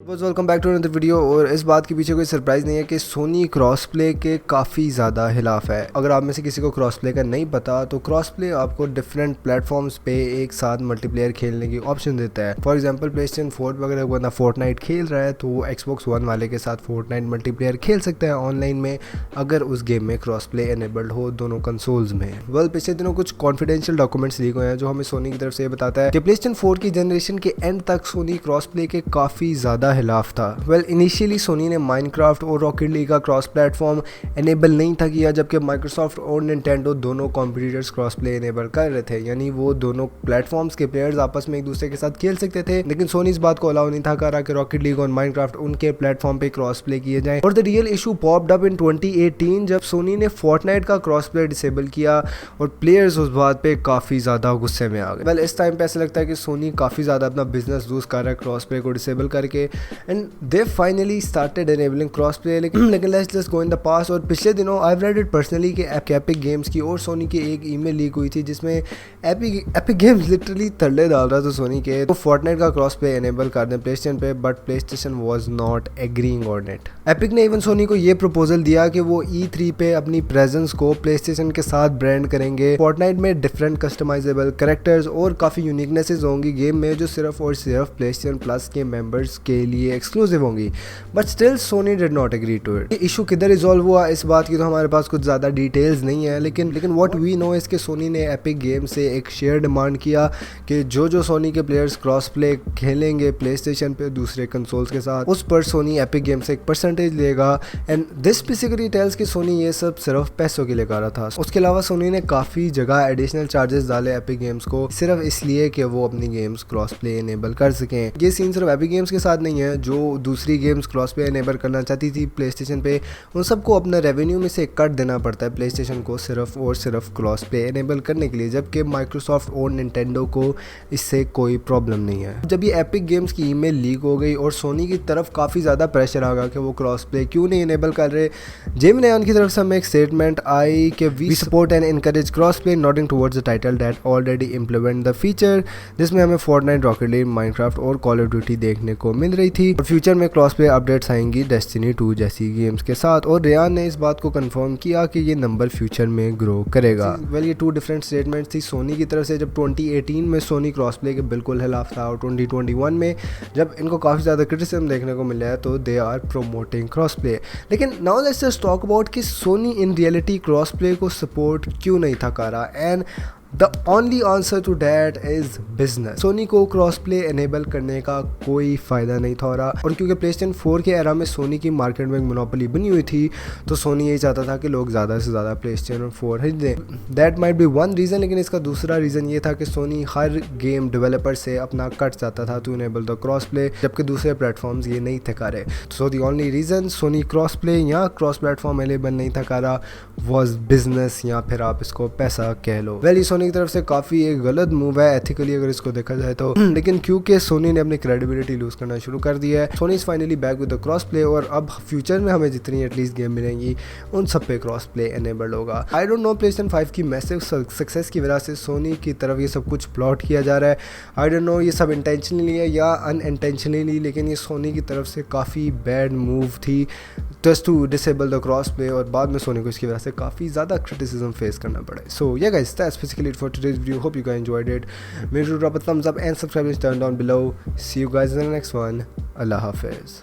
Welcome back to another video. और इस बात के पीछे कोई सरप्राइज़ नहीं है कि सोनी क्रॉस प्ले के काफ़ी ज़्यादा खिलाफ है। अगर आप में से किसी को क्रॉस प्ले का नहीं पता तो क्रॉस प्ले आपको डिफरेंट प्लेटफॉर्म्स पे एक साथ मल्टीप्लेयर खेलने की ऑप्शन देता है। फॉर एग्जांपल प्लेस्टेशन 4 पे अगर बंदा फोर्टनाइट खेल रहा है तो वो एक्सबॉक्स वन वाले के साथ फोर्टनाइट मल्टीप्लेयर खेल सकता है ऑनलाइन में, अगर उस गेम में क्रॉस प्ले एनेबल्ड हो दोनों कंसोल्स में। पिछले दिनों कुछ कॉन्फिडेंशियल डॉक्यूमेंट्स लीक हुए हैं जो हमें सोनी की तरफ से ये बताता है कि प्लेस्टेशन 4 की जनरेशन के एंड तक सोनी क्रॉस प्ले के काफ़ी ज़्यादा खिलाफ था। इनिशियली सोनी ने माइनक्राफ्ट और रॉकेट लीग का क्रॉस प्लेटफॉर्म एनेबल नहीं था किया, जबकि माइक्रोसॉफ्ट और निंटेंडो दोनों कॉम्पिटिटर्स क्रॉस प्ले एनेबल कर रहे थे, यानी वो दोनों प्लेटफॉर्म्स के प्लेयर्स आपस में एक दूसरे के साथ खेल सकते थे। लेकिन सोनी इस बात को अलाउ नहीं था कर रहा कि रॉकेट लीग और माइनक्राफ्ट उनके प्लेटफॉर्म पे क्रॉस प्ले किए जाए। और the real issue popped up in 2018 जब सोनी ने फोर्टनाइट का क्रॉस प्ले डिसेबल किया और प्लेयर्स उस बात पे काफ़ी ज़्यादा गुस्से में आ गए। इस टाइम पे ऐसा लगता है कि सोनी काफ़ी ज़्यादा अपना बिजनेस लूज कर रहा है क्रॉस प्ले को डिसेबल करके, and they finally started enabling cross play. लेकिन let's just go in the past. और पिछले दिनों आई रेड इट पर्सनली कि एपिक गेम्स की और सोनी की एक ईमेल लीक हुई थी जिसमें एपिक गेम्स लिटरली तरले डाल रहा था सोनी के तो फोर्टनाइट का क्रॉस प्ले एनेबल कर दें प्लेस्टेशन पे, but PlayStation was not agreeing on it. Epic ने इवन सोनी को ये प्रपोजल दिया कि वो E3 पे अपनी प्रेजेंस को प्लेस्टेशन के साथ ब्रांड करेंगे। फोर्टनाइट में डिफरेंट कस्टमाइजेबल कैरेक्टर्स और काफ़ी यूनिकनेसेस होंगी गेम में जो सिर्फ और सिर्फ प्लेस्टेशन प्लस के मेंबर्स के लिए एक्सक्लूसिव होंगी, but still Sony did not agree to it. Issue किधर रिजॉल्व हुआ इस बात की तो हमारे पास कुछ ज़्यादा डिटेल्स नहीं है, लेकिन व्हाट वी नो इसके सोनी ने एपिक गेम से एक शेयर डिमांड किया कि जो सोनी के प्लेयर्स क्रॉस प्ले खेलेंगे प्लेस्टेशन पे दूसरे कंसोल्स के साथ, उस पर सोनी एपिक गेम से एक परसेंटेज लेगा। एंड दिस बेसिकली टेल्स कि सोनी ये सब सिर्फ पैसों के लिए कर रहा था। उसके अलावा सोनी ने काफ़ी जगह एडिशनल चार्जेस डाले एपिक गेम्स को सिर्फ इसलिए कि वो अपनी गेम्स क्रॉस प्ले एनेबल कर सकें। ये सीन सिर्फ एपिक गेम्स के साथ नहीं है, जो दूसरी गेम्स क्रॉस प्ले एनेबल करना चाहती थी प्लेस्टेशन पे उन सबको अपना रेवेन्यू में से कट देना पड़ता है प्लेस्टेशन को सिर्फ और सिर्फ क्रॉस प्ले एनेबल करने के लिए, जबकि माइक्रोसॉफ्ट और निंटेंडो को इससे कोई प्रॉब्लम नहीं है। जब ये एपिक गेम्स की ईमेल लीक हो गई और सोनी की तरफ काफ़ी ज़्यादा प्रेशर आ गया कि वो क्रॉस प्ले क्यों नहीं एनेबल कर रहे, जेम रयान की तरफ से हमें एक स्टेटमेंट आई कि we support and encourage cross play noting towards the title that already implement the feature, जिसमें हमें फोर्टनाइट, रॉकेट लीग, माइनक्राफ्ट और कॉल ऑफ ड्यूटी देखने को मिल रही थी। और फ्यूचर में क्रॉस प्ले अपडेट्स आएंगी डेस्टिनी 2 जैसी गेम्स के साथ। और रियान ने इस बात को कंफर्म किया कि ये नंबर फ्यूचर में ग्रो करेगा। ये 2 डिफरेंट स्टेटमेंट्स थी सोनी की तरफ से जब 2018 में सोनी क्रॉस प्ले के बिल्कुल खिलाफ था, और 2021 में जब इनको काफ़ी ज़्यादा क्रिटिसिज्म देखने को मिला है तो they are promoting cross play. लेकिन now let's just talk about कि Sony in reality cross play को सपोर्ट क्यों नहीं था कर रहा, and the only answer to that is business. Sony को क्रॉस प्ले एनेबल करने का कोई फ़ायदा नहीं था हो रहा, और क्योंकि प्लेस्टेशन 4 के एरा में सोनी की मार्केट में मोनोपोली बनी हुई थी तो सोनी यही चाहता था कि लोग ज़्यादा से ज़्यादा प्लेस्टेशन 4 खरीदें। That might be one reason, लेकिन इसका दूसरा रीज़न ये था कि सोनी हर गेम डेवलपर से अपना कट चाहता था to enable the cross play, जबकि दूसरे प्लेटफॉर्म्स ये नहीं थे कर रहे। So the only reason Sony cross play या क्रॉस प्लेटफॉर्म अवेलेबल नहीं था कर रहा वॉज बिजनेस, या फिर आप इसको पैसा कह लो। सोनी की तरफ से काफ़ी एक गलत मूव है एथिकली अगर इसको देखा जाए तो, लेकिन क्योंकि सोनी ने अपनी क्रेडिबिलिटी लूज करना शुरू कर दिया है, Soni is finally back with the cross play, और अब फ्यूचर में हमें जितनी एटलीस्ट गेम मिलेंगी उन सब पे क्रॉस प्ले एनेबल्ड होगा। आई डोंट नो प्लेस्टेशन 5 की मैसिव सक्सेस की वजह से सोनी की तरफ ये सब कुछ प्लॉट किया जा रहा है। आई डोंट नो ये सब इंटेंशनली है या अनइंटेंशनली, लेकिन ये सोनी की तरफ से काफ़ी बैड मूव थी just to disable the cross play, और बाद में सोनी को इसकी वजह से काफ़ी ज़्यादा क्रिटिसिज्म फेस करना पड़े। सो या guys, that's basically it for today's video. Hope you guys enjoyed it. Make sure to drop a thumbs up and subscribe and turn down below. See you guys in the next one. Allah Hafiz.